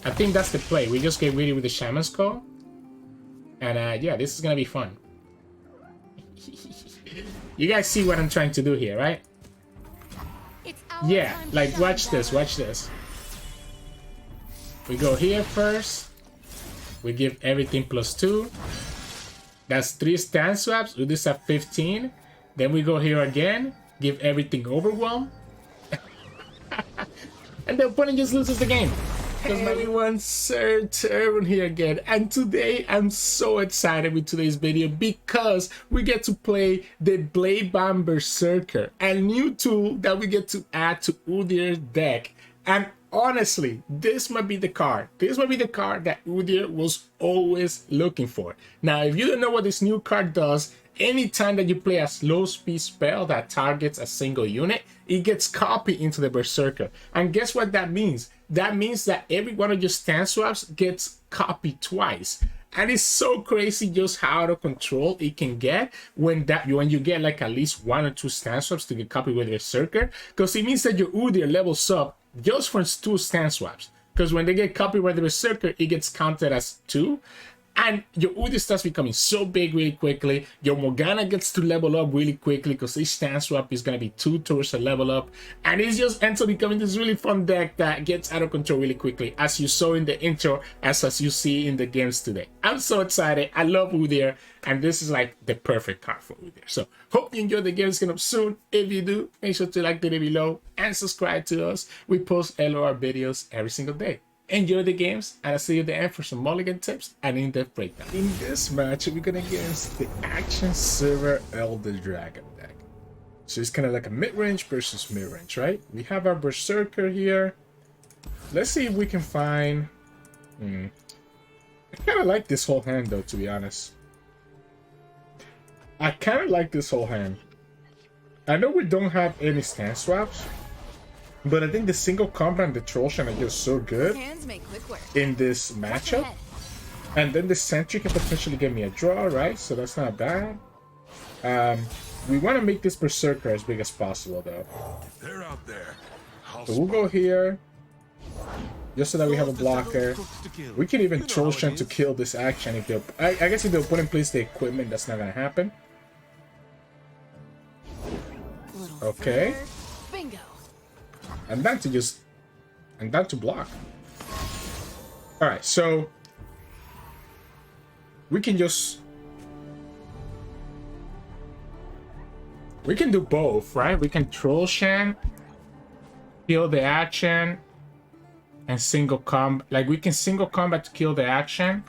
I think that's the play. We just get ready with the Shaman's Call. And yeah, this is gonna be fun. You guys see what I'm trying to do here, right? Yeah, like watch this, watch this. We go here first. We give everything +2. That's 3 stand swaps. We just have 15. Then we go here again. Give everything Overwhelm. And the opponent just loses the game. Hey everyone, Sirturmund here again, and today I'm so excited with today's video because we get to play the Bladebound Berserker, a new tool that we get to add to Udyr's deck. And honestly, this might be the card. This might be the card that Udyr was always looking for. Now, if you don't know what this new card does, anytime that you play a slow speed spell that targets a single unit, it gets copied into the Berserker. And guess what that means? That means that every one of your stand swaps gets copied twice. And it's so crazy just how out of control it can get when you get like at least 1 or 2 stand swaps to get copied with Berserker. Because it means that your Udyr levels up just for 2 stand swaps. Because when they get copied by the Berserker, it gets counted as 2. And your Udyr starts becoming so big really quickly. Your Morgana gets to level up really quickly because each stand swap is going to be 2 towards a level up. And it just ends up becoming this really fun deck that gets out of control really quickly, as you saw in the intro, as you see in the games today. I'm so excited. I love Udyr. And this is like the perfect card for Udyr. So hope you enjoy the games coming up soon. If you do, make sure to like the video below and subscribe to us. We post LOR videos every single day. Enjoy the games, and I'll see you at the end for some mulligan tips and in-depth breakdown. In this match, we're gonna against the Akshan Sivir Elder Dragon deck. So it's kind of like a mid-range versus mid-range, right? We have our Berserker here. Let's see if we can find... I kind of like this whole hand, though, to be honest. I kind of like this whole hand. I know we don't have any stand swaps, but I think the single combat and the troll shine are just so good in this matchup. And then the sentry can potentially give me a draw, right? So that's not bad. We want to make this Berserker as big as possible, though. They're out there. So we'll go here, just so that we have a blocker. We can even troll shine to kill this action if the I guess if the opponent plays the equipment, that's not gonna happen. Okay. And then to block. All right, so we can do both, right? We can troll shan, kill the action, and single combat. Like we can single combat to kill the action.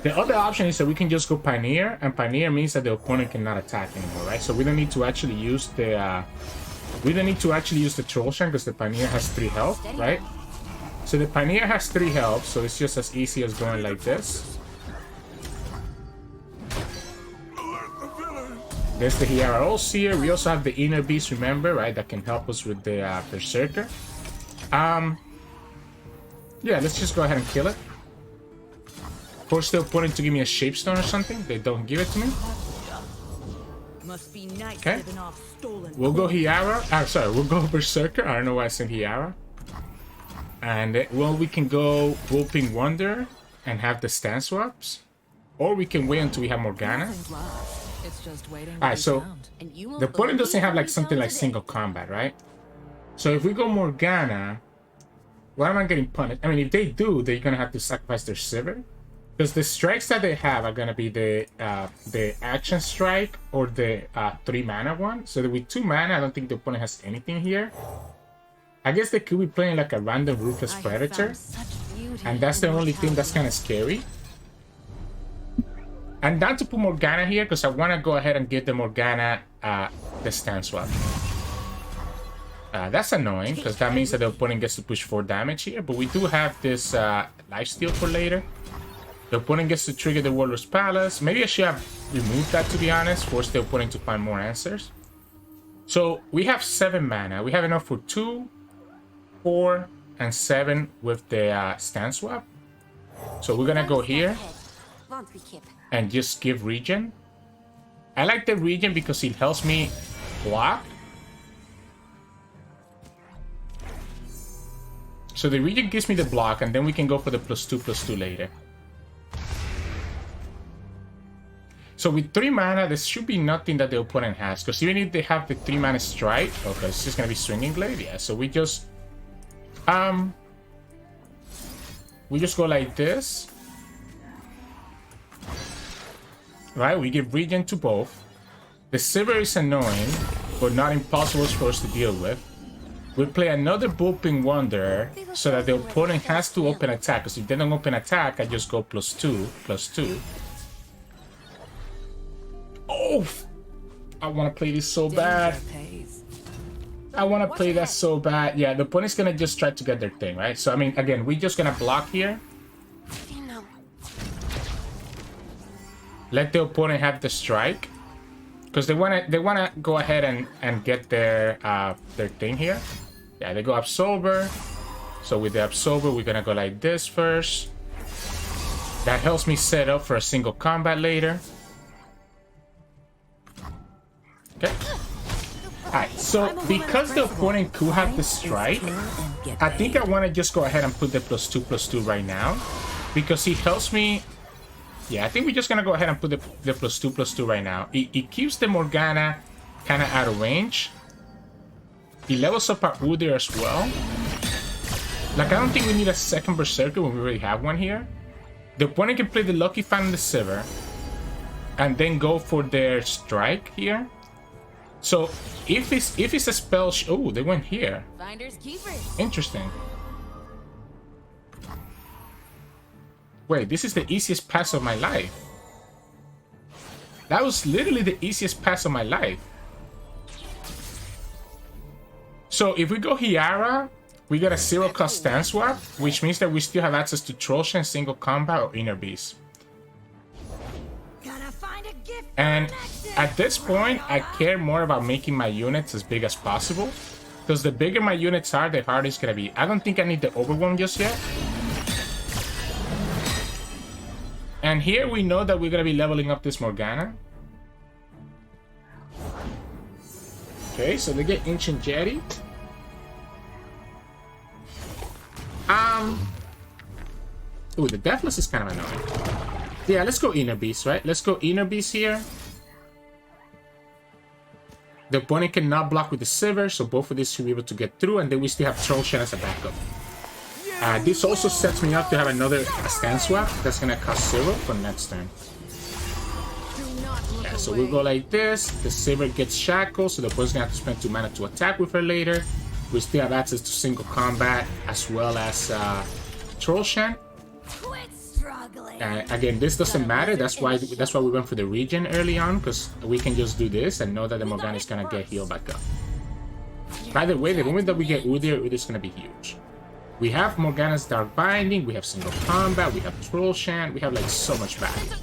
The other option is that we can just go Pioneer, and Pioneer means that the opponent cannot attack anymore, right? So we don't need to actually use the Troll Shank because the Pioneer has 3 health, right? So the Pioneer has 3 health, so it's just as easy as going like this. There's the Hiara Ults here. We also have the Inner Beast, remember, right? That can help us with the Berserker. Yeah, let's just go ahead and kill it. Force the opponent to give me a Shapestone or something. They don't give it to me. Okay. We'll go Hiara. Sorry, we'll go Berserker. I don't know why I said Hiara. And well, we can go Whooping Wonder and have the stand swaps. Or we can wait until we have Morgana. Alright, so the opponent doesn't have like something like single combat, right? So if we go Morgana, why am I getting punished? I mean, if they do, they're gonna have to sacrifice their Sivir. Because the strikes that they have are gonna be the action strike or the 3 mana one. So that with 2 mana, I don't think the opponent has anything here. I guess they could be playing like a random Ruthless Predator, and that's the only thing that's kind of scary. And not to put Morgana here because I want to go ahead and give the Morgana the stand swap. That's annoying because that means that the opponent gets to push 4 damage here. But we do have this lifesteal for later. The opponent gets to trigger the Warlord's Palace. Maybe I should have removed that, to be honest. Force the opponent to find more answers. So we have 7 mana. We have enough for 2, 4, and 7 with the stand swap. So we're gonna go here and just give regen. I like the regen because it helps me block. So the Regent gives me the block, and then we can go for the +2/+2 later. So with 3 mana, there should be nothing that the opponent has. Because even if they have the 3 mana strike, okay, it's just gonna be Swinging Blade, yeah. So we just go like this. Right, we give Regent to both. The Sivir is annoying, but not impossible for us to deal with. We play another Booping Wanderer so that the opponent has to open attack. Because if they don't open attack, I just go +2/+2. Oh! I want to play this so bad. I want to play that so bad. Yeah, the opponent's going to just try to get their thing, right? So, I mean, again, we're just going to block here. Let the opponent have the strike. Because they wanna go ahead and get their thing here. Yeah, they go Absolver. So with the Absolver, we're gonna go like this first. That helps me set up for a single combat later. Okay. Alright, so because the opponent could have the strike, I think I want to just go ahead and put the +2/+2 right now. Because he helps me. Yeah, I think we're just going to go ahead and put the +2/+2 right now. It keeps the Morgana kind of out of range. He levels up our Udyr as well. Like, I don't think we need a second Berserker when we already have one here. The opponent can play the Lucky Fan and the Sivir. And then go for their strike here. So, if it's a spell... Oh, they went here. Interesting. Wait, this is the easiest pass of my life. That was literally the easiest pass of my life. So if we go Hiara, we get a 0-cost stand swap, which means that we still have access to Trollshan, Single Combat, or Inner Beast. And at this point, I care more about making my units as big as possible. Because the bigger my units are, the harder it's going to be. I don't think I need the Overwhelm just yet. And here we know that we're going to be leveling up this Morgana. Okay, so they get Ancient Jetty. Ooh, the Deathless is kind of annoying. Yeah, let's go Inner Beast, right? Let's go Inner Beast here. The opponent cannot block with the Sivir, so both of these should be able to get through, and then we still have Trollshan as a backup. This also sets me up to have another stand swap that's going to cost 0 for next turn. Yeah, so we'll go like this. The Sivir gets shackled, so the opponent's going to have to spend 2 mana to attack with her later. We still have access to single combat as well as Trollshan. Again, this doesn't matter. That's why we went for the regen early on, because we can just do this and know that the Morgana is going to get healed back up. By the way, the moment that we get Udyr, Udyr's going to be huge. We have Morgana's Dark Binding, we have Single Combat, we have Trollshan, we have like so much value.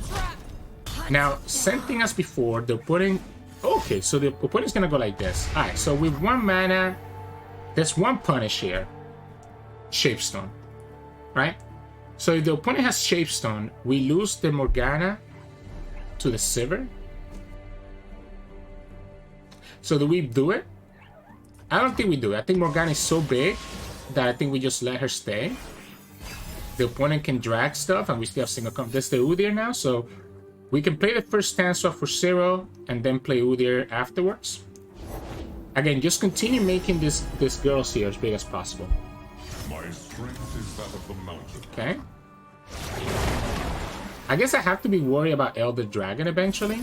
Now, same thing as before, the opponent... Okay, so the opponent's gonna go like this. Alright, so with 1 mana, there's 1 punish here. Shapestone. Right? So if the opponent has Shapestone, we lose the Morgana to the Sivir. So do we do it? I don't think we do it. I think Morgana is so big that I think we just let her stay. The opponent can drag stuff, and we still have single combat. That's the Udyr now, so we can play the first stand swap for 0, and then play Udyr afterwards. Again, just continue making this girls here as big as possible. My strength is that of the mountain. Okay. I guess I have to be worried about Elder Dragon eventually.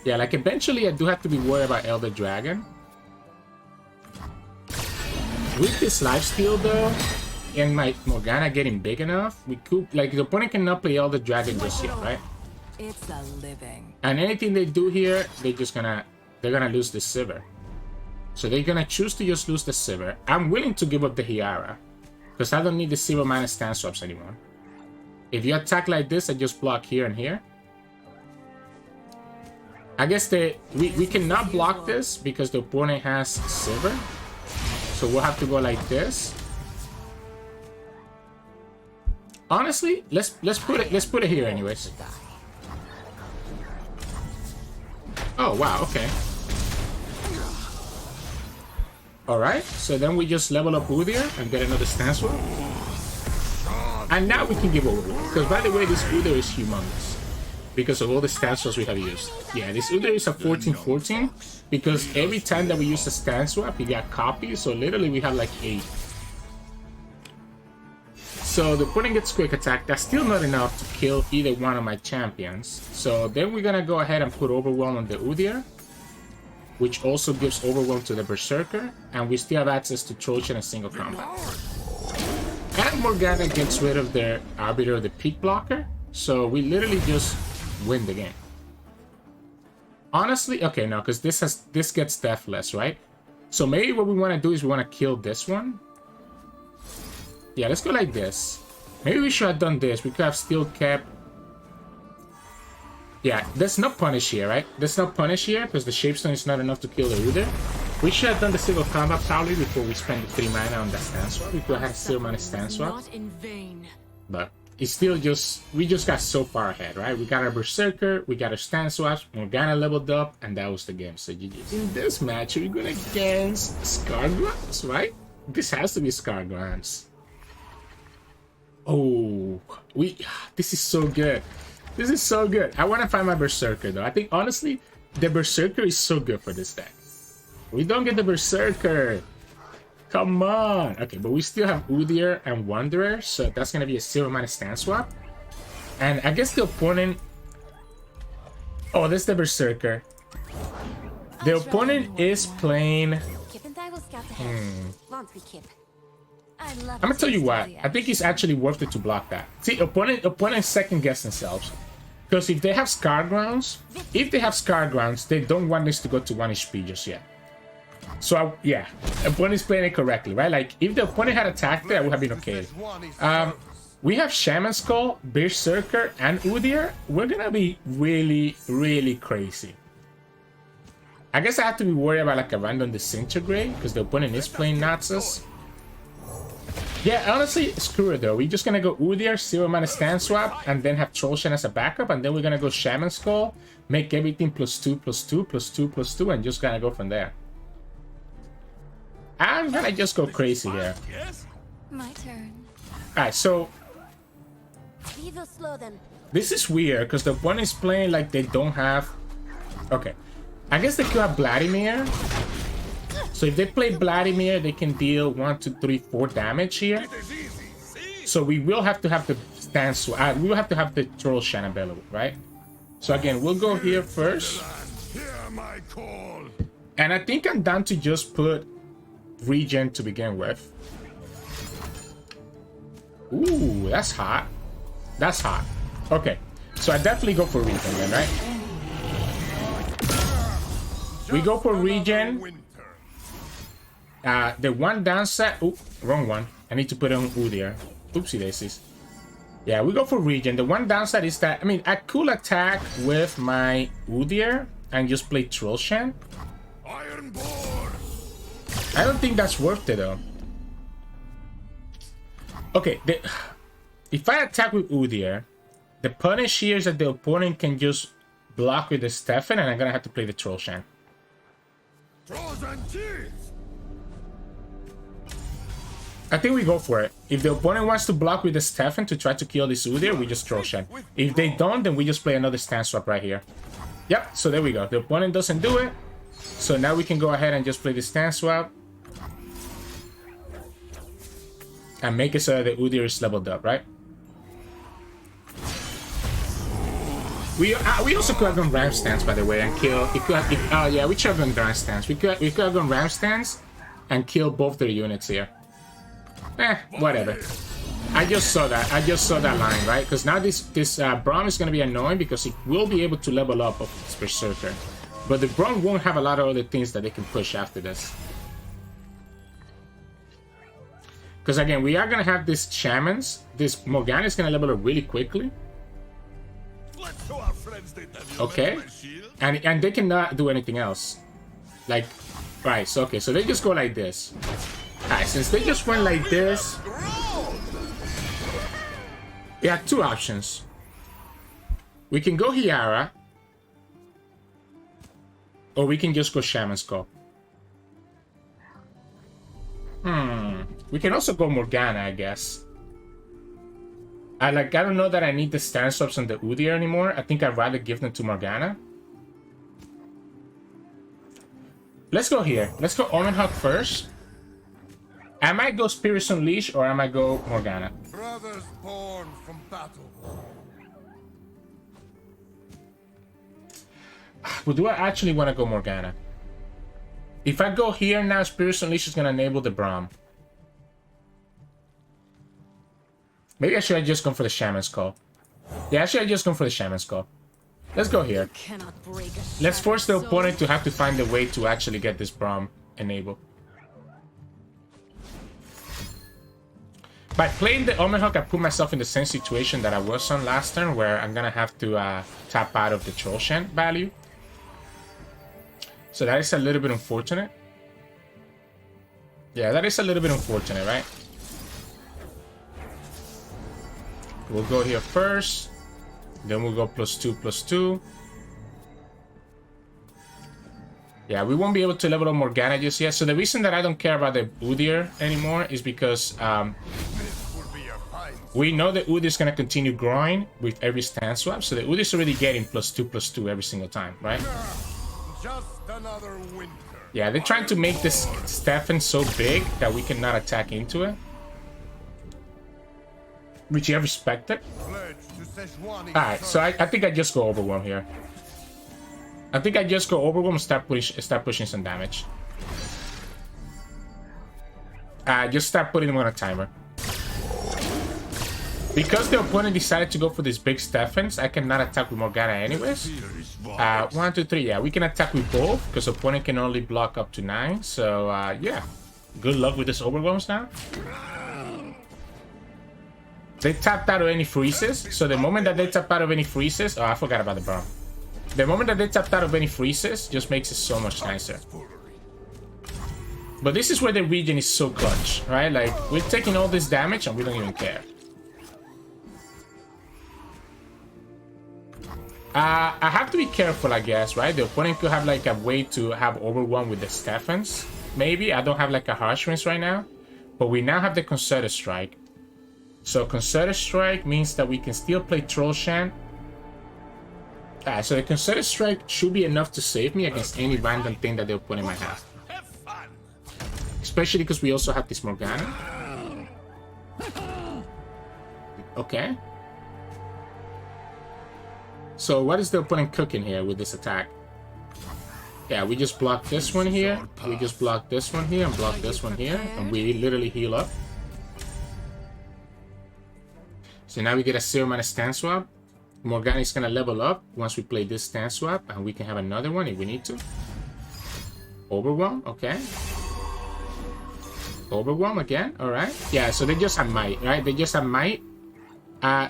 Yeah, like eventually I do have to be worried about Elder Dragon. With this lifesteal though, and my Morgana getting big enough, we could, like, the opponent cannot play Elder Dragon just yet, right? It's a living. And anything they do here, they're gonna lose the Sivir. So they're gonna choose to just lose the Sivir. I'm willing to give up the Hiara, because I don't need the 0 mana stand swaps anymore. If you attack like this, I just block here and here. I guess we cannot block this because the opponent has Sivir. So we'll have to go like this. Honestly, let's put it here anyways. Oh wow, okay. Alright, so then we just level up Udyr and get another stance swap. And now we can give over. Because by the way, this Udyr is humongous. Because of all the stance swaps we have used. Yeah, this Udyr is a 14-14. Because every time that we use a stance swap, we got copies. So literally we have like 8. So the opponent gets quick attack. That's still not enough to kill either one of my champions. So then we're gonna go ahead and put Overwhelm on the Udyr, which also gives Overwhelm to the Berserker, and we still have access to Trojan in single combat. And Morgana gets rid of their Arbiter, the Peak Blocker, so we literally just win the game. Honestly, okay, no, because this gets deathless, right? So maybe what we want to do is we want to kill this one. Yeah, let's go like this. Maybe we should have done this. We could have still kept... Yeah, there's no punish here, right? There's no punish here because the Shapestone is not enough to kill the Udyr. We should have done the single combat probably before we spend the 3 mana on the stance swap. We could have 0 mana stance swap. Not in vain. But it's still just... We just got so far ahead, right? We got our Berserker, we got our stance swaps, Morgana leveled up, and that was the game. So GG. In this match, we're going against Scargrounds, right? This has to be Scargrounds. Oh, this is so good. This is so good. I want to find my Berserker though. I think honestly, the Berserker is so good for this deck. We don't get the Berserker. Come on. Okay, but we still have Udyr and Wanderer, so that's gonna be a 0 mana stance swap. And I guess the opponent... Oh, this is the Berserker. The opponent is playing... I'm gonna tell you what, I think it's actually worth it to block that. See, opponents second guess themselves. Because if they have Scargrounds, they don't want this to go to 1 HP just yet. So, yeah, opponent's playing it correctly, right? Like, if the opponent had attacked it, I would have been okay. We have Shaman Skull, Berserker, and Udyr. We're gonna be really, really crazy. I guess I have to be worried about like a random Disintegrate, because the opponent is playing Naxos. Yeah, honestly, screw it though. We're just gonna go Udyr, 0 mana stance swap, and then have Trollshan as a backup, and then we're gonna go Shaman Skull, make everything +2, +2, +2, +2, and just gonna go from there. I'm gonna just go crazy here. My turn. Alright, so this is weird because the opponent is playing like they don't have... Okay, I guess they could have Vladimir. So if they play Vladimir, they can deal 1, 2, 3, 4 damage here. So we will have to have the stance. We will have to have the Trollshan available, right? So again, we'll go here first. And I think I'm down to just put Regen to begin with. Ooh, that's hot. That's hot. Okay, so I definitely go for Regen then, right? We go for Regen. The one downside... Ooh, wrong one. I need to put on Udyr. Oopsie daisies. Yeah, we go for Regen. The one downside is that, I mean, I could attack with my Udyr and just play Trollshan. I don't think that's worth it, though. Okay, if I attack with Udyr, the punish here is that the opponent can just block with the Stefan, and I'm gonna have to play the Trollshan. I think we go for it. If the opponent wants to block with the Stefan to try to kill this Udyr, we just Trollshan. If they don't, then we just play another stance swap right here. Yep, so there we go. The opponent doesn't do it. So now we can go ahead and just play the stance swap. And make it so that the Udyr is leveled up, right? We also could have gone Ram Stance, by the way, and kill... Oh yeah, we should have gone Ram Stance. We could have gone Ram Stance and kill both their units here. Whatever. I just saw that line, right? Because now this Braum is going to be annoying because it will be able to level up of its Berserker. But the Braum won't have a lot of other things that they can push after this. Because again, we are going to have these Shamans. This Morgana is going to level up really quickly. Okay. And they cannot do anything else. Like, right, so okay, so they just go like this. Alright, since they just went like this, we have 2 options. We can go Hiara, or we can just go Shaman Skull. We can also go Morgana, I guess. I don't know that I need the stance swaps on the Udyr anymore. I think I'd rather give them to Morgana. Let's go here. Let's go Omen Hawk first. I might go Spirits Unleash or I might go Morgana. Brothers born from battle. But do I actually want to go Morgana? If I go here now, Spirits Unleash is going to enable the Braum. Maybe I should have just gone for the Shaman's Call. Yeah, I should have just gone for the Shaman's Call. Let's go here. Let's force the opponent to have to find a way to actually get this Braum enabled. By playing the Omen Hawk, I put myself in the same situation that I was on last turn, where I'm going to have to tap out of the Troll Chant value. So that is a little bit unfortunate. Yeah, that is a little bit unfortunate, right? We'll go here first. Then we'll go +2/+2. Yeah, we won't be able to level up Morgana just yet. So the reason that I don't care about the Udyr anymore is because we know the Udyr is going to continue growing with every stance swap. So the Udyr is already getting +2/+2 every single time, right? Just another winter. Yeah, they're trying to make this Stefan so big that we cannot attack into it. Which I respect it. Alright, so I think I just go Overwhelm here. I think I just go Overwhelm and start pushing some damage. Just start putting them on a timer. Because the opponent decided to go for these big Stephans, I cannot attack with Morgana anyways. 1, 2, 3, yeah, we can attack with both, because opponent can only block up to 9. So, yeah. Good luck with this Overwhelms now. They tapped out of any freezes, so the moment that they tap out of any freezes... Oh, I forgot about the Braum. The moment that they tapped out of any freezes just makes it so much nicer. But this is where the regen is so clutch, right? Like, we're taking all this damage and we don't even care. I have to be careful, I guess, right? The opponent could have like a way to have Overwhelm with the Stephans. Maybe. I don't have like a Harsh Winds right now. But we now have the Concerted Strike. So Concerted Strike means that we can still play Troll Chant. So the Concerted Strike should be enough to save me against any random thing that the opponent might have. Especially because we also have this Morgana. Okay. So what is the opponent cooking here with this attack? Yeah, we just block this one here. We just block this one here and block this one here. And we literally heal up. So now we get a 0- stance swap. Morgana is going to level up once we play this stance swap. And we can have another one if we need to. Overwhelm, okay. Overwhelm again, alright. Yeah, so they just have might, right? They just have might.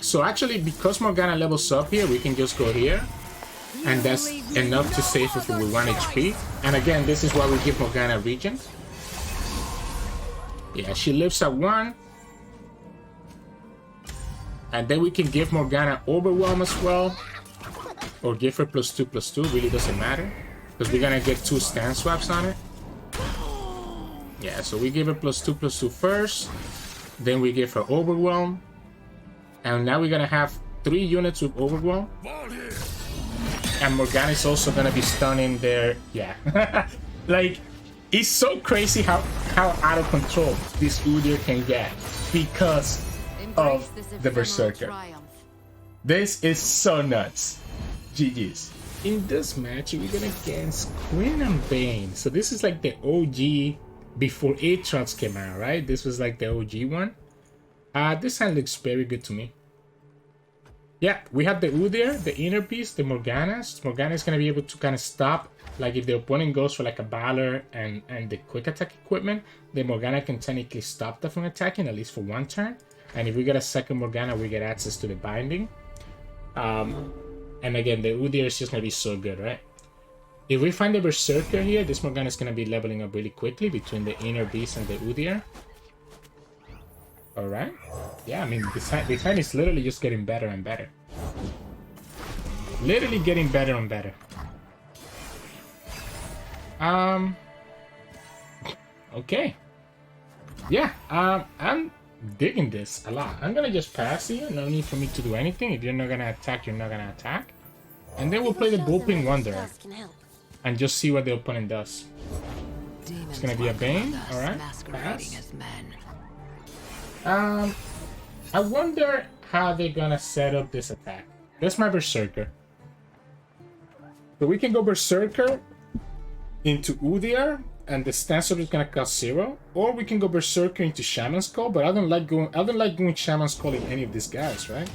So actually, because Morgana levels up here, we can just go here. And that's enough to save us with 1 HP. And again, this is why we give Morgana regen. Yeah, she lives at 1. And then we can give Morgana Overwhelm as well. Or give her +2/+2, really doesn't matter. Because we're gonna get 2 stance swaps on it. Yeah, so we give her +2/+2 first. Then we give her Overwhelm. And now we're gonna have 3 units with Overwhelm. And Morgana is also gonna be stunning their... Yeah. Like, it's so crazy how out of control this Udyr can get. Because of the Berserker. This is so nuts. GG's. In this match, we're gonna against Quinn Vayne. So this is like the OG before Aatrox came out, right? This was like the OG one. This hand looks very good to me. Yeah, we have the Udyr, the inner piece, the Morganas. Morgana is gonna be able to kind of stop. Like if the opponent goes for like a Valor and the quick attack equipment, the Morgana can technically stop that from attacking, at least for 1 turn. And if we get a second Morgana, we get access to the binding. And again, the Udyr is just going to be so good, right? If we find the Berserker here, this Morgana is going to be leveling up really quickly between the Inner Beast and the Udyr. Alright. Yeah, I mean, this hand is literally just getting better and better. Literally getting better and better. Okay. Yeah, I'm digging this a lot. I'm gonna just pass here. No need for me to do anything. If you're not gonna attack, you're not gonna attack. And then we'll play the Bullpin Wonder and just see what the opponent does. It's gonna be a Bane, alright. Pass. I wonder how they're gonna set up this attack. That's my Berserker. So we can go Berserker into Udyr, and the stance up is gonna cost 0, or we can go Berserker into Shaman's Call, but I don't like going Shaman's Call in any of these guys, right?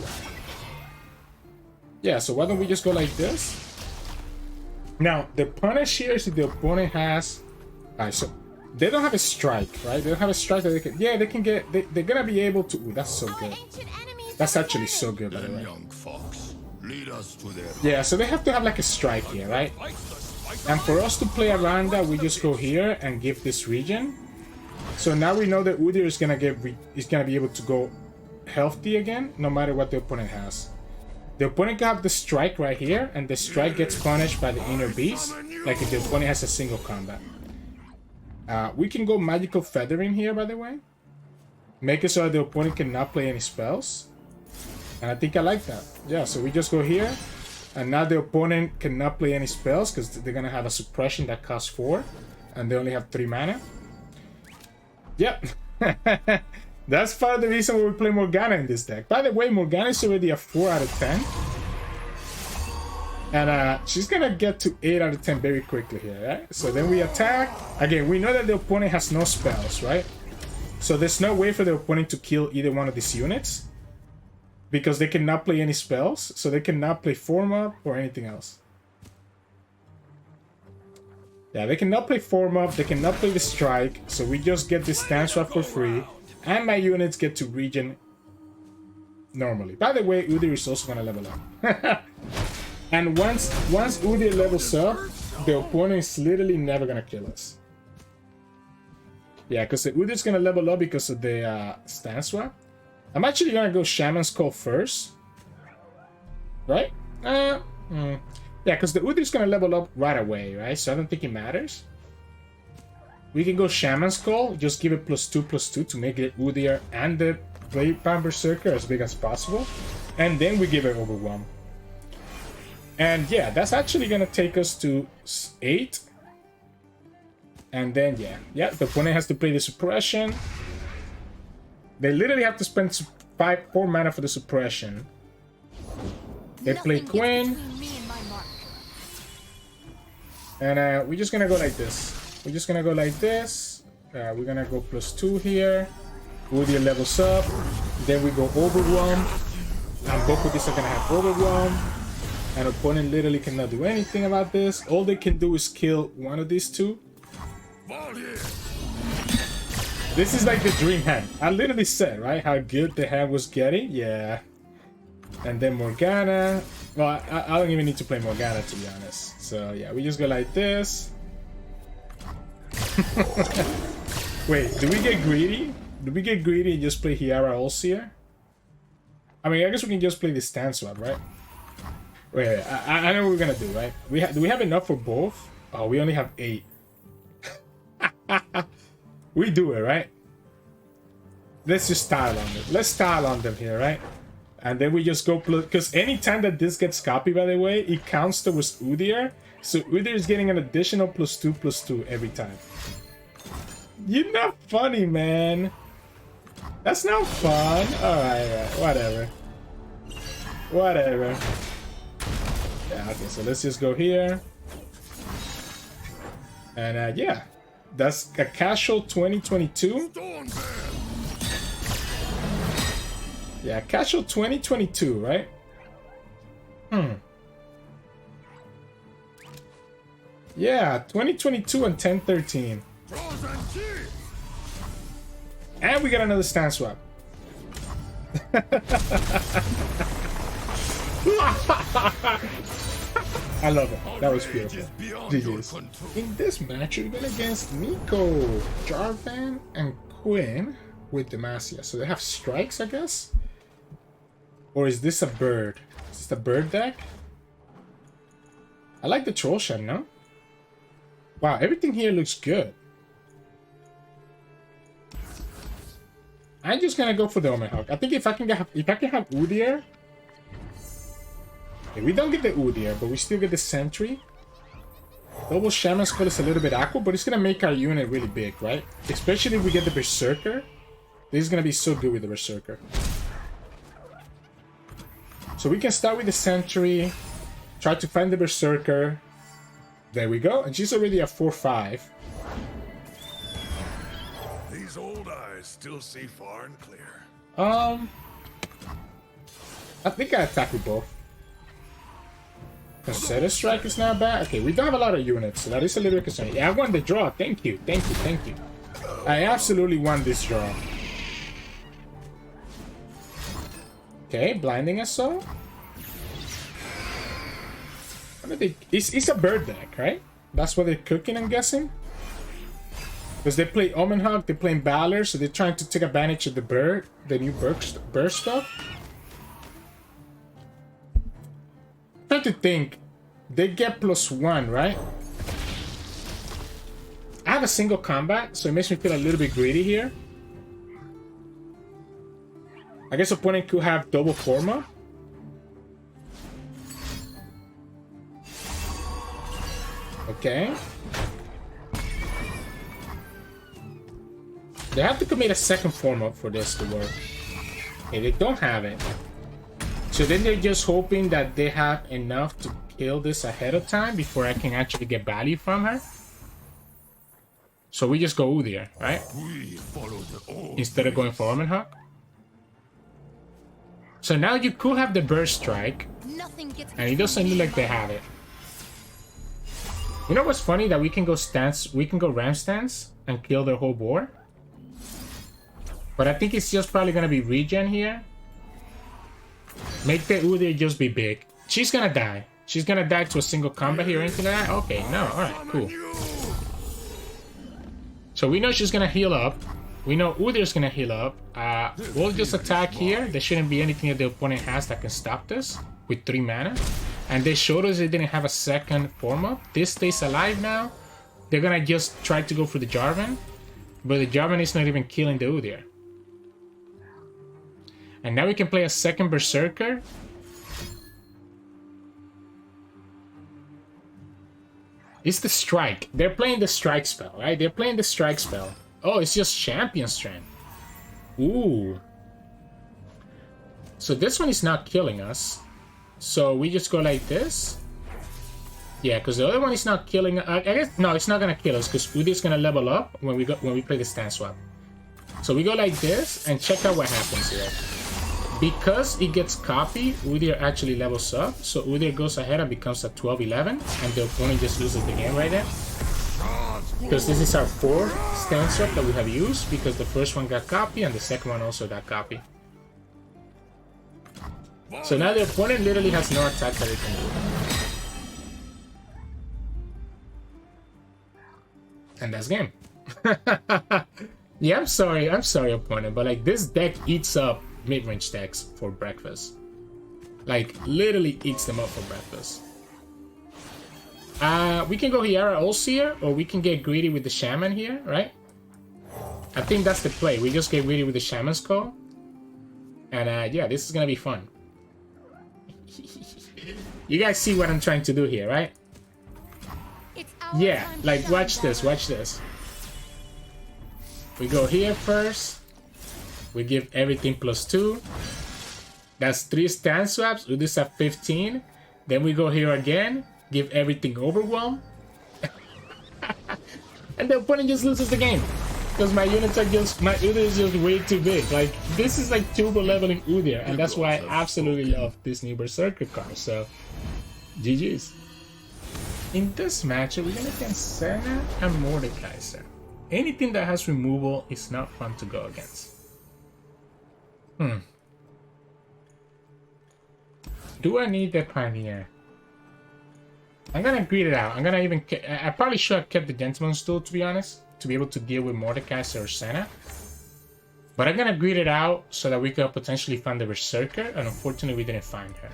Yeah, so why don't we just go like this? Now, the punish here is if the opponent has... Alright, so they don't have a strike, right? They don't have a strike that they can... Yeah, they can get... They're gonna be able to... Ooh, that's so good. That's actually so good, by the way. Yeah, so they have to have like a strike here, right? And for us to play around that, we just go here and give this region. So now we know that Udyr is gonna be able to go healthy again, no matter what the opponent has. The opponent can have the strike right here, and the strike gets punished by the inner beast, like if the opponent has a single combat. We can go magical feathering here, by the way. Make it so that the opponent cannot play any spells. And I think I like that. Yeah, so we just go here. And now the opponent cannot play any spells because they're going to have a suppression that costs 4. And they only have 3 mana. Yep. That's part of the reason why we play Morgana in this deck. By the way, Morgana is already a 4 out of 10. And she's going to get to 8 out of 10 very quickly here, right? So then we attack. Again, we know that the opponent has no spells, right? So there's no way for the opponent to kill either one of these units. Because they cannot play any spells, so they cannot play Form Up or anything else. Yeah, they cannot play Form Up, they cannot play the Strike, so we just get this Stance Swap for free, and my units get to regen normally. By the way, Udyr is also gonna level up. And once Udyr levels up, the opponent is literally never gonna kill us. Yeah, because the Udyr's gonna level up because of the Stance Swap. I'm actually gonna go Shaman's Call first. Right? Yeah, because the Udyr's gonna level up right away, right? So I don't think it matters. We can go Shaman's Call, just give it +2/+2 to make it Udyr and the Bladebound Berserker as big as possible. And then we give it Overwhelm. And yeah, that's actually gonna take us to 8. And then, yeah, the opponent has to play the Suppression. They literally have to spend 4 mana for the suppression. They play Quinn. And we're just gonna go like this. We're just gonna go like this. We're gonna go +2 here. Udyr levels up. Then we go Overwhelm. And both of these are gonna have Overwhelm. And opponent literally cannot do anything about this. All they can do is kill one of these two. This is like the dream hand. I literally said, right, how good the hand was getting. Yeah. And then Morgana. Well, I don't even need to play Morgana, to be honest. So, yeah, we just go like this. Wait, do we get greedy? Do we get greedy and just play Hiara Ulseer? I mean, I guess we can just play the Stance Swap, right? Wait, I know what we're gonna do, right? Do we have enough for both? Oh, we only have 8. We do it, right? Let's just style on them. Let's style on them here, right? And then we just go... Because anytime that this gets copied, by the way, it counts towards Udyr. So Udyr is getting an additional +2/+2 every time. You're not funny, man. That's not fun. Alright, whatever. Whatever. Yeah, okay, so let's just go here. And yeah. That's a casual 2022. Yeah, casual 2022, right? Yeah, 2022 and 1013. And we got another Stance Swap. I love it. That was beautiful. GG's. In this match, we're going against Neeko, Jarvan, and Quinn with Demacia. So they have strikes, I guess? Or is this a bird? Is this a bird deck? I like the Troll Shed, no? Wow, everything here looks good. I'm just gonna go for the Omen Hawk. I think if I can have Udyr. Okay, we don't get the Udyr, but we still get the Sentry. Double Shaman Skull is a little bit awkward, but it's gonna make our unit really big, right? Especially if we get the Berserker. This is gonna be so good with the Berserker. So we can start with the Sentry, try to find the Berserker. There we go, and she's already at 4-5. These old eyes still see far and clear. I think I attack with both. Consider Strike is not bad. Okay, we don't have a lot of units, so that is a little bit concerning. Yeah, I won the draw. Thank you, thank you, thank you. I absolutely won this draw. Okay, blinding us all. It's a bird deck, right? That's what they're cooking, I'm guessing. Because they play Omen Hawk, they're playing Valor, so they're trying to take advantage of the bird, the new bird stuff. I'm trying to think. They get +1, right? I have a single combat, so it makes me feel a little bit greedy here. I guess opponent could have double Forma. Okay. They have to commit a second Forma for this to work. Okay, they don't have it. So then they're just hoping that they have enough to kill this ahead of time before I can actually get value from her. So we just go Udyr, right? Instead of going for Omen Hawk. So now you could have the Burst Strike. And it doesn't look like they have it. You know what's funny? That we can go Ram Stance and kill their whole board. But I think it's just probably gonna be regen here. Make the Udyr just be big. She's gonna die. She's gonna die to a single combat here or anything like that. Okay, no, alright, cool. So we know she's gonna heal up. We know Udyr's gonna heal up. We'll just attack here. There shouldn't be anything that the opponent has that can stop this with 3 mana. And they showed us they didn't have a second form up. This stays alive now. They're gonna just try to go for the Jarvan. But the Jarvan is not even killing the Udyr. And now we can play a second Berserker. It's the Strike. They're playing the Strike spell, right? They're playing the Strike spell. Oh, it's just Champion Strength. Ooh. So this one is not killing us. So we just go like this. Yeah, because the other one is not killing. I guess no, it's not gonna kill us because Udyr's gonna level up when we play the stance swap. So we go like this and check out what happens here. Because it gets copied, Udyr actually levels up. So Udyr goes ahead and becomes a 12-11, and the opponent just loses the game right there. Because this is our 4th stance swap that we have used, because the first one got copied and the second one also got copied. So now the opponent literally has no attack that it can do. And that's game. Yeah, I'm sorry opponent, but like this deck eats up mid-range decks for breakfast. Like literally eats them up for breakfast. We can go Hiera Olseer, or we can get greedy with the Shaman here, right? I think that's the play. We just get greedy with the Shaman Skull. And yeah, this is gonna be fun. You guys see what I'm trying to do here, right? Yeah, like watch this, watch this. We go here first. We give everything +2. That's 3 stance swaps. We do this at 15. Then we go here again. Give everything Overwhelm. And the opponent just loses the game. Because my units are just... My Udyr is just way too big. Like, this is like turbo leveling Udyr. And that's why I absolutely love this new Berserker card. So, GG's. In this matchup, we're gonna get Senna and Mordekaiser. Anything that has removal is not fun to go against. Do I need the Pioneer? I'm gonna greed it out. I'm gonna even... I probably should have kept the Gentleman's Tool, to be honest, to be able to deal with Mordekaiser or Senna. But I'm gonna greed it out so that we could potentially find the Berserker, and unfortunately we didn't find her.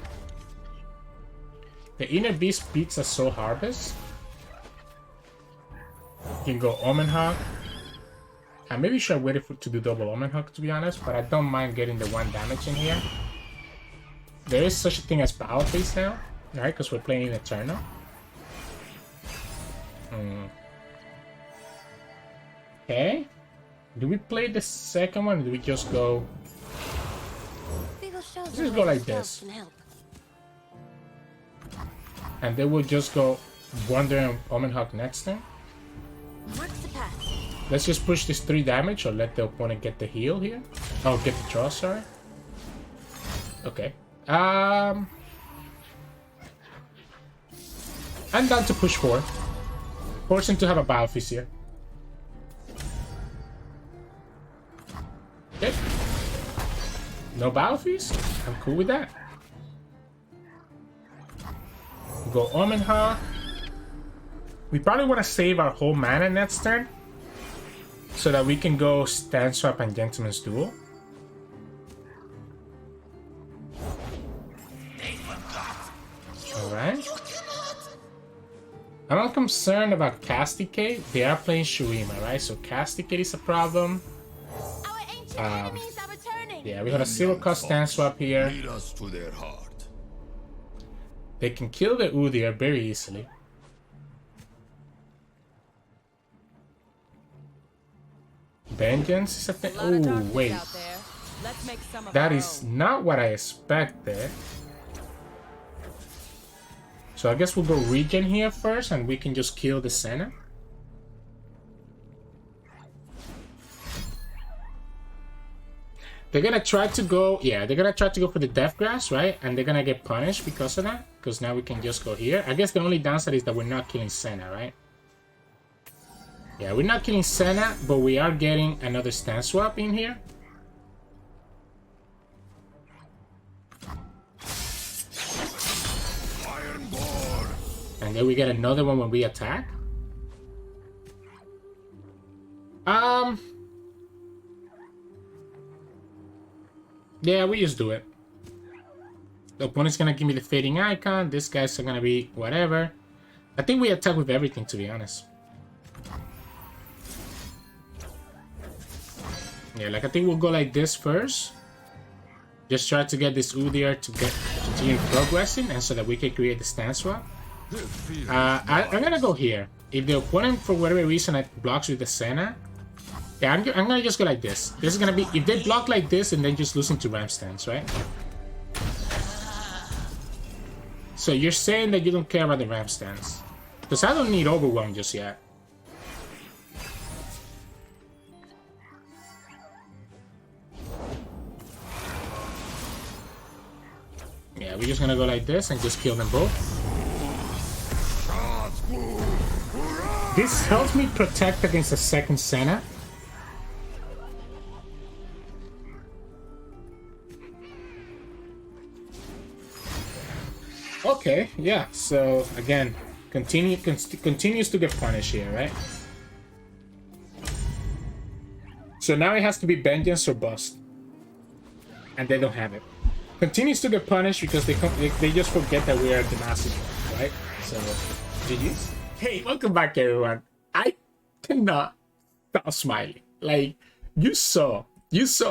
The Inner Beast beats a Soul Harvest. You can go Omen Hawk. I maybe should have waited to do double Omen Hook, to be honest, but I don't mind getting the 1 damage in here. There is such a thing as Power Face now, right? Because we're playing Eternal. Okay. Do we play the second one, or do we just go... Let's just go like this. And then we'll just go Wonder and Omen Hawk next turn. Let's just push this 3 damage, or let the opponent get the heal here. Oh, get the draw, sorry. Okay. I'm down to push 4. Force him to have a Battlefield here. Okay. No Battlefields? I'm cool with that. Go Omen Hawk. We probably want to save our whole mana next turn, so that we can go Stand Swap and Gentleman's Duel. Alright. I'm not concerned about Casticate. They are playing Shurima, right? So Casticate is a problem. Yeah, we got a Silver Cost Stand Swap here. Lead us to their heart. They can kill the Udyr very easily. Vengeance is a thing. Oh, wait. That is not what I expected. So I guess we'll go Regen here first, and we can just kill the Senna. They're gonna try to go, yeah, they're gonna try to go for the Death Grasp, right? And they're gonna get punished because of that. Because now we can just go here. I guess the only downside is that we're not killing Senna, right? Yeah, we're not killing Senna, but we are getting another Stand Swap in here. And then we get another one when we attack. Yeah, we just do it. The opponent's gonna give me the Fading Icon. This guy's gonna be whatever. I think we attack with everything, to be honest. Yeah, like I think we'll go like this first. Just try to get this Udyr to continue progressing, and so that we can create the Stand Swap. I'm gonna go here. If the opponent, for whatever reason, blocks with the Senna, yeah, I'm gonna just go like this. This is gonna be, if they block like this, and then just losing to Ram Stance, right? So you're saying that you don't care about the Ram Stance. Because I don't need Overwhelm just yet. Yeah, we're just gonna go like this and just kill them both. This helps me protect against a second Senna. Okay, yeah, so again, continues to get punished here, right? So now it has to be Vengeance or Bust. And they don't have it. Continues to get punished because they just forget that we are the massive one, right? So, GG's. Hey, welcome back, everyone. I cannot stop smiling. Like, you saw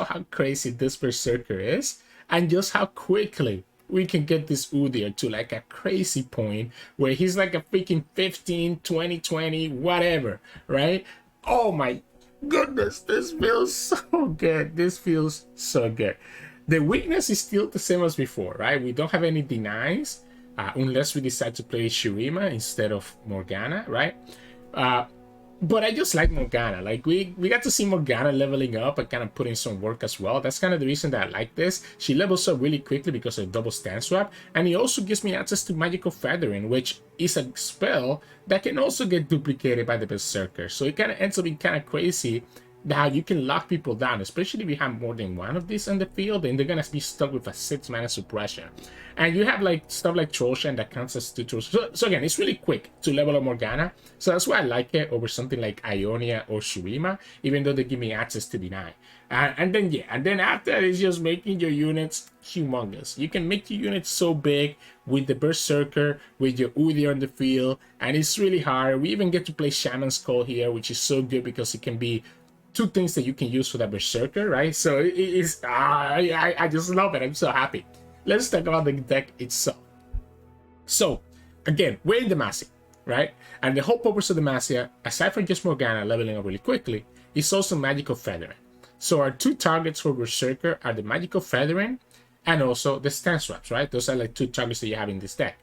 how crazy this Berserker is, and just how quickly we can get this Udyr to like a crazy point where he's like a freaking 15, 20, 20, whatever, right? Oh my goodness, this feels so good. This feels so good. The weakness is still the same as before, right? We don't have any denies, unless we decide to play Shurima instead of Morgana, right? But I just like Morgana. Like, we got to see Morgana leveling up and kind of putting some work as well. That's kind of the reason that I like this. She levels up really quickly because of double Stand Swap, and it also gives me access to Magical Feathering, which is a spell that can also get duplicated by the Berserker. So it kind of ends up being kind of crazy how you can lock people down, especially if you have more than one of these in the field, and they're gonna be stuck with a 6-mana suppression. And you have like stuff like Trollshan that counts as 2 tools. So again, it's really quick to level up Morgana. So that's why I like it over something like Ionia or Shurima, even though they give me access to deny. And then after that, it's just making your units humongous. You can make your units so big with the Berserker, with your Udyr on the field, and it's really hard. We even get to play Shaman's Call here, which is so good because it can be two things that you can use for that Berserker, right? So it is, I just love it. I'm so happy. Let's talk about the deck itself. So again, we're in Demacia, right? And the whole purpose of Demacia, aside from just Morgana leveling up really quickly, is also Magical Feathering. So our two targets for Berserker are the Magical Feathering and also the Stance Swaps, right? Those are like two targets that you have in this deck.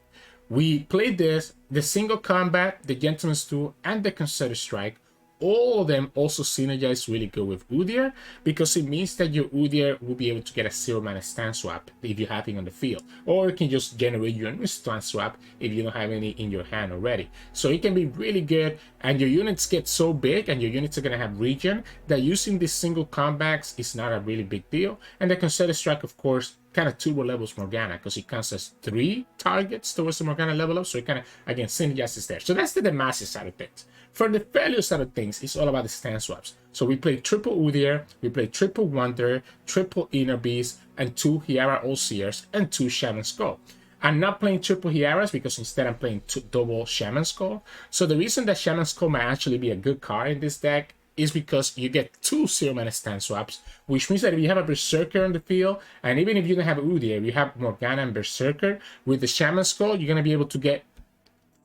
We played this, the Single Combat, the Gentleman's Tool, and the Concerted Strike. All of them also synergize really good with Udyr, because it means that your Udyr will be able to get a 0-mana Stance Swap if you have it on the field. Or it can just generate your own Stance Swap if you don't have any in your hand already. So it can be really good, and your units get so big and your units are going to have regen that using these single combats is not a really big deal. And the Concerted Strike, of course, kind of turbo levels Morgana, because it counts as 3 targets towards the Morgana level up, so it kind of, again, synergizes there. So that's the Demacia side of things. For the failure side of things, it's all about the Stance Swaps. So we play triple Udyr, we play triple Wonder, triple Inner Beast, and 2 Hiara All-Seers, and 2 Shaman Skull. I'm not playing triple Hiaras because instead I'm playing double Shaman Skull. So the reason that Shaman Skull might actually be a good card in this deck is because you get 2 0-mana Stance Swaps, which means that if you have a Berserker on the field, and even if you don't have Udyr, you have Morgana and Berserker, with the Shaman Skull, you're going to be able to get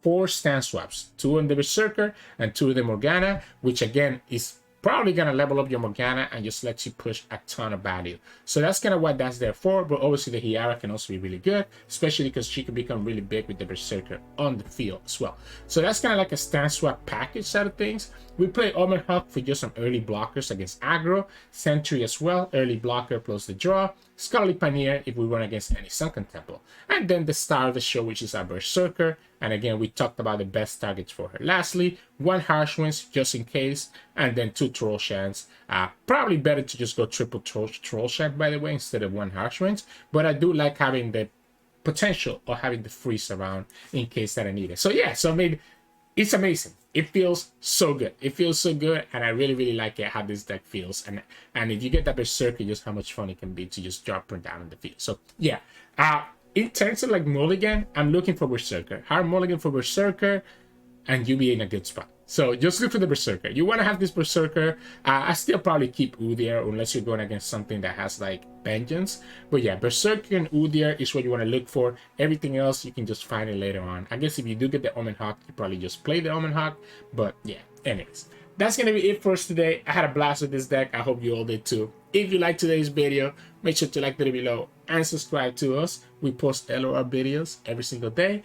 4 Stance Swaps, 2 on the Berserker and 2 on the Morgana, which again is probably going to level up your Morgana and just let you push a ton of value. So that's kind of what that's there for, but obviously the Hiara can also be really good, especially because she can become really big with the Berserker on the field as well. So that's kind of like a Stance Swap package side of things. We play Omen Hawk for just some early blockers against aggro, Sentry as well, early blocker plus the draw, Scholarly Pioneer if we run against any Sunken Temple, and then the star of the show, which is our Berserker. And again, we talked about the best targets for her. Lastly, 1 Harsh Winds just in case, and then 2 Troll Shans. Probably better to just go triple Troll Shan, by the way, instead of 1 Harsh Winds. But I do like having the potential of having the freeze around in case that I need it. So yeah, so I mean, it's amazing. It feels so good. It feels so good, and I really, really like it how this deck feels. And if you get that Berserker, just how much fun it can be to just drop her down in the field. So yeah, in terms of like mulligan, I'm looking for Berserker. Hard mulligan for Berserker, and you'll be in a good spot. So just look for the Berserker. You want to have this Berserker. I still probably keep Udyr unless you're going against something that has like Vengeance. But yeah, Berserker and Udyr is what you want to look for. Everything else, you can just find it later on. I guess if you do get the Omen Hawk, you probably just play the Omen Hawk. But yeah, anyways. That's going to be it for us today. I had a blast with this deck. I hope you all did too. If you liked today's video, make sure to like the video below and subscribe to us. We post LOR videos every single day.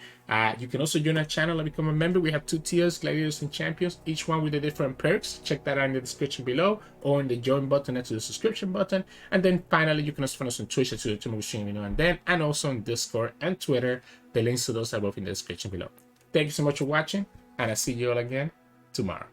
You can also join our channel and become a member. We have 2 tiers, Gladiators and Champions, each one with a different perks. Check that out in the description below or in the join button next to the subscription button. And then finally, you can also find us on Twitch at Sirturmund streaming now and then, and also on Discord and Twitter. The links to those are both in the description below. Thank you so much for watching, and I'll see you all again tomorrow.